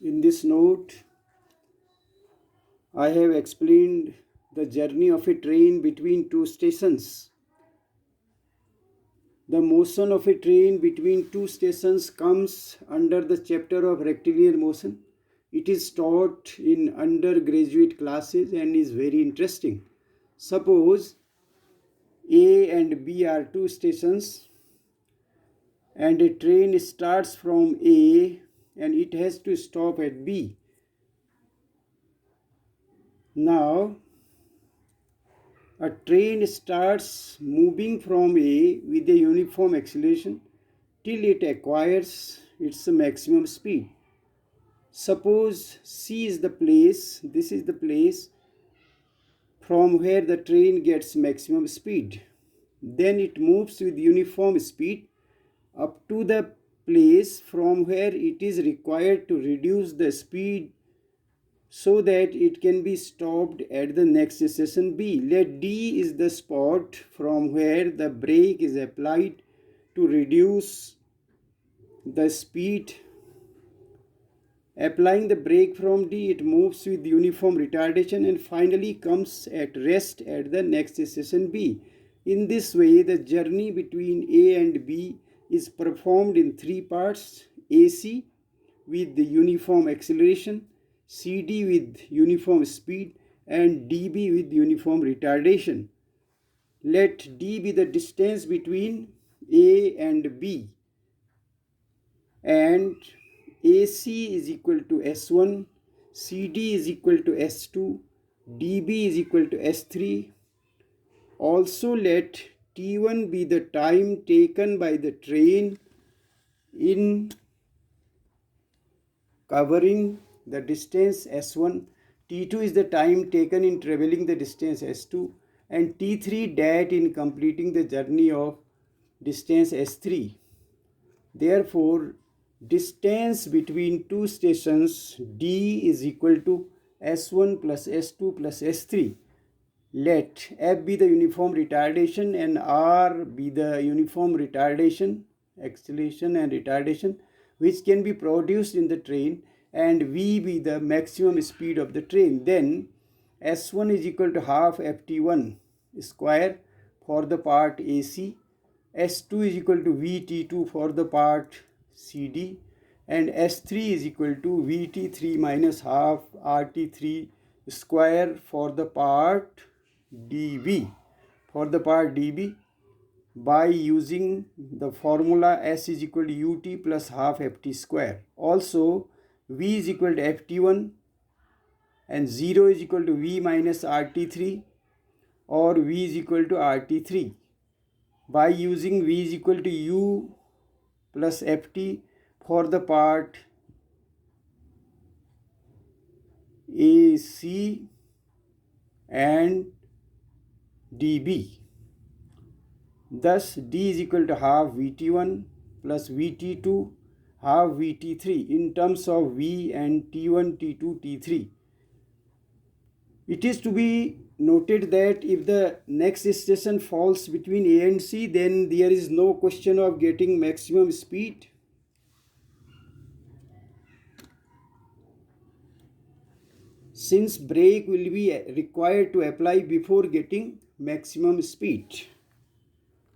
In this note, I have explained the journey of a train between two stations. The motion of a train between two stations comes under the chapter of rectilinear motion. It is taught in undergraduate classes and is very interesting. Suppose A and B are two stations and a train starts from A and it has to stop at B. Now, a train starts moving from A with a uniform acceleration till it acquires its maximum speed. Suppose C is the place, this is the place from where the train gets maximum speed. Then it moves with uniform speed up to the place from where it is required to reduce the speed so that it can be stopped at the next station B. Let D is the spot from where the brake is applied to reduce the speed. Applying the brake from D, it moves with uniform retardation and finally comes at rest at the next station B. In this way, the journey between A and B is performed in three parts: AC with the uniform acceleration, CD with uniform speed, and DB with uniform retardation. Let D be the distance between A and B, and AC is equal to S1, CD is equal to S2, DB is equal to S3. Also let T1 be the time taken by the train in covering the distance S1, T2 is the time taken in traveling the distance S2, and T3 that in completing the journey of distance S3. Therefore, distance between two stations D is equal to S1 plus S2 plus S3. Let F be the uniform retardation and R be the uniform retardation, acceleration and retardation, which can be produced in the train, and V be the maximum speed of the train. Then S1 is equal to half Ft1 square for the part AC, S2 is equal to Vt2 for the part CD, and S3 is equal to Vt3 minus half Rt3 square for the part dB. For the part dB, by using the formula S is equal to ut plus half ft square. Also, V is equal to ft1 and 0 is equal to V minus rt3, or V is equal to rt3. By using V is equal to u plus ft for the part AC and dB. Thus, D is equal to half Vt1 plus Vt2 half Vt3 in terms of V and T1, T2, T3. It is to be noted that if the next station falls between A and C, then there is no question of getting maximum speed. Since brake will be required to apply before getting maximum speed.